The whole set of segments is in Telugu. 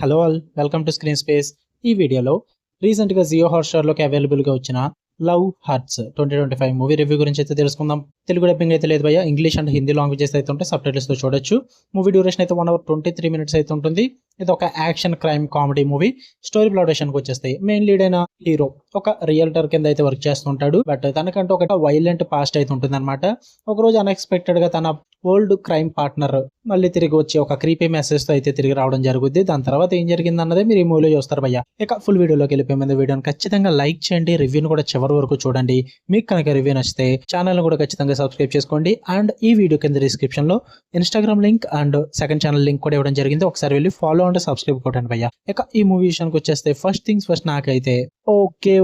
Hello all, welcome to screen space. ఈ వీడియోలో రీసెంట్గా జియో హాట్‌స్టార్‌లోకి అవైలబుల్గా వచ్చిన లవ్ హర్ట్స్ 2025 మూవీ రివ్యూ గురించి అయితే తెలుసుకుందాం. తెలుగు డబ్బింగ్ అయితే లేదు భయ్య, ఇంగ్లీష్ అండ్ హిందీ లాంగ్వేజెస్ అయితే ఉంటే సబ్‌టైటిల్స్‌తో చూడొచ్చు. మూవీ డ్యూరేషన్ అయితే 1 అవర్ 23 మినిట్స్ అయితే ఉంటుంది. ఇది ఒక action crime comedy movie. Story plot విషయానికి వచ్చేస్తే మెయిన్ లీడ్ అయిన హీరో ఒక రియల్టర్ కింద అయితే వర్క్ చేస్తుంటాడు. బట్ తనకంటూ ఒక వైలెంట్ పాస్ట్ అయితే ఉంటుందన్నమాట. ఒకరోజు అన్ఎక్స్పెక్టెడ్ గా తన ఓల్డ్ క్రైమ్ పార్ట్నర్ మళ్ళీ తిరిగి వచ్చి ఒక క్రీపీ మెసేజ్ తో అయితే తిరిగి రావడం జరుగుద్ది. దాని తర్వాత ఏం జరిగింది అన్నదే మీరు ఈ మూవీలో చూస్తారు భయ్య. ఇక ఫుల్ వీడియోలోకి వెళ్ళిపోయే ముందు వీడియోని ఖచ్చితంగా లైక్ చేయండి, రివ్యూని కూడా చివరి వరకు చూడండి. మీకు కనుక రివ్యూ నచ్చితే ఛానల్ కూడా ఖచ్చితంగా సబ్స్క్రైబ్ చేసుకోండి. అండ్ ఈ వీడియో కింద డిస్క్రిప్షన్ లో Instagram link and second channel link కూడా ఇవ్వడం జరిగింది. ఒకసారి వెళ్ళి ఫాలో అండ్ సబ్స్క్రైబ్ కొట్టండి భయ్య. ఇక ఈ మూవీ విషయానికి వచ్చేస్తే ఫస్ట్ థింగ్స్ ఫస్ట్, నాకైతే ఓకే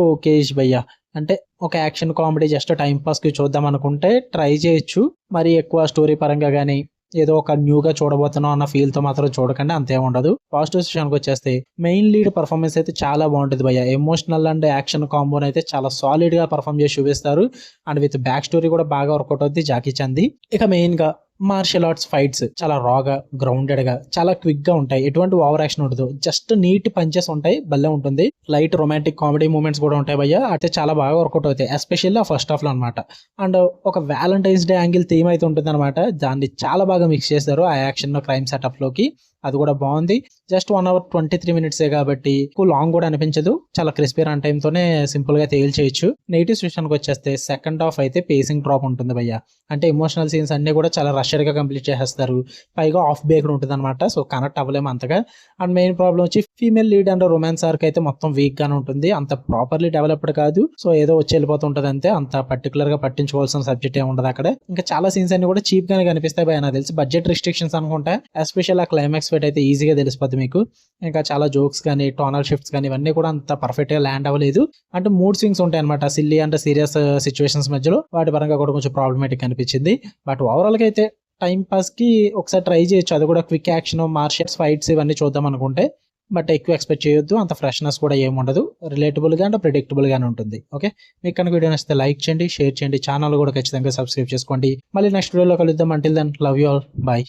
భయ్య. అంటే ఒక action comedy just time pass కి చూద్దాం అనుకుంటే ట్రై చేయొచ్చు. మరి ఎక్కువ స్టోరీ పరంగా కానీ ఏదో ఒక న్యూగా చూడబోతున్నాం అన్న ఫీల్ తో మాత్రం చూడకండి, అంతే ఉండదు. పాజిటివ్ విషయానికి వచ్చేస్తే మెయిన్ లీడ్ పర్ఫార్మెన్స్ అయితే చాలా బాగుంటుంది భయ్య. ఎమోషనల్ అండ్ యాక్షన్ కాంబోని అయితే చాలా సాలిడ్ గా పర్ఫామ్ చేసి చూపిస్తారు. అండ్ విత్ బ్యాక్ స్టోరీ కూడా బాగా వర్కౌట్ అవుతుంది జాకీ చంది. ఇక మెయిన్ గా మార్షల్ ఆర్ట్స్ ఫైట్స్ చాలా రాగా, గ్రౌండెడ్ గా, చాలా క్విక్ గా ఉంటాయి. ఎటువంటి ఓవర్ యాక్షన్ ఉండదు, జస్ట్ నీట్ పంచెస్ ఉంటాయి. భలే ఉంటుంది. లైట్ రొమాంటిక్ కామెడీ మూమెంట్స్ కూడా ఉంటాయి భయ్య. అయితే చాలా బాగా వర్కౌట్ అవుతాయి, ఎస్పెషల్లీ ఆ ఫస్ట్ హాఫ్ లో అనమాట. అండ్ ఒక వ్యాలంటైన్స్ డే యాంగిల్ థీమ్ అయితే ఉంటుంది అనమాట. దాన్ని చాలా బాగా మిక్స్ చేస్తారు ఆ యాక్షన్ క్రైమ్ సెటప్ లోకి. అది కూడా బాగుంది. జస్ట్ 1 అవర్ 23 మినిట్సే కాబట్టి ఎక్కువ లాంగ్ కూడా అనిపించదు. చాలా క్రిస్పీ రన్ టైమ్ తోనే సింపుల్ గా తేల్చేయచ్చు. నెగిటివ్స్ విషయానికి వచ్చేస్తే సెకండ్ హాఫ్ అయితే పేసింగ్ డ్రాప్ ఉంటుంది భయ్య. అంటే ఎమోషనల్ సీన్స్ అన్ని కూడా చాలా రష్డ్ గా కంప్లీట్ చేసేస్తారు. పైగా ఆఫ్ బేక్డ్ ఉంటుంది అనమాట. సో కనెక్ట్ అవ్వలేము అంతగా. అండ్ మెయిన్ ప్రాబ్లం వచ్చి female lead and romance arc అయితే మొత్తం వీక్ గానే ఉంటుంది. అంత ప్రాపర్లీ డెవలప్డ్ కాదు. సో ఏదో వచ్చి వెళ్ళిపోతుంటది అంతే. అంత పర్టికులర్ గా పట్టించుకోవాల్సిన సబ్జెక్ట్ ఏమి ఉండదు అక్కడ. ఇంకా చాలా సీన్స్ అన్ని కూడా చీప్ గానే కనిపిస్తాయి భయ్య. నాకు తెలిసి బడ్జెట్ రిస్ట్రిక్షన్స్ అనుకుంటా. ఎస్పెషల్ ఆ క్లైమాక్స్ ఫైట్ అయితే ఈజీగా తెలిసిపోద్ది మీకు. ఇంకా చాలా జోక్స్ కానీ టోనల్ షిఫ్ట్స్ కానీ ఇవన్నీ కూడా అంత పర్ఫెక్ట్ గా ల్యాండ్ అవ్వలేదు. అంటే మూడ్ స్వింగ్స్ ఉంటాయి అనమాట సిల్లీ అండ్ సీరియస్ సిచ్యువేషన్స్ మధ్యలో. వాటి పరంగా కూడా కొంచెం ప్రాబ్లమేటిక్ అనిపించింది. బట్ ఓవరాల్ గా అయితే టైం పాస్ కి ఒకసారి ట్రై చేయొచ్చు. అది కూడా క్విక్ యాక్షన్, మార్షల్స్ ఫైట్స్ ఇవన్నీ చూద్దాం అనుకుంటే. బట్ ఎక్కువ ఎక్స్పెక్ట్ చేయొద్దు. అంత ఫ్రెష్నెస్ కూడా ఏముండదు. రిలేటబుల్ గా అండ్ ప్రిడిక్టబుల్ గానే ఉంటుంది. ఓకే, మీకు కనుక వీడియో నచ్చితే లైక్ చేయండి, షేర్ చేయండి, ఛానల్ కూడా ఖచ్చితంగా సబ్స్క్రైబ్ చేసుకోండి. మళ్ళీ నెక్స్ట్ వీడియోలో కలుద్దాం. Until then love you all, by.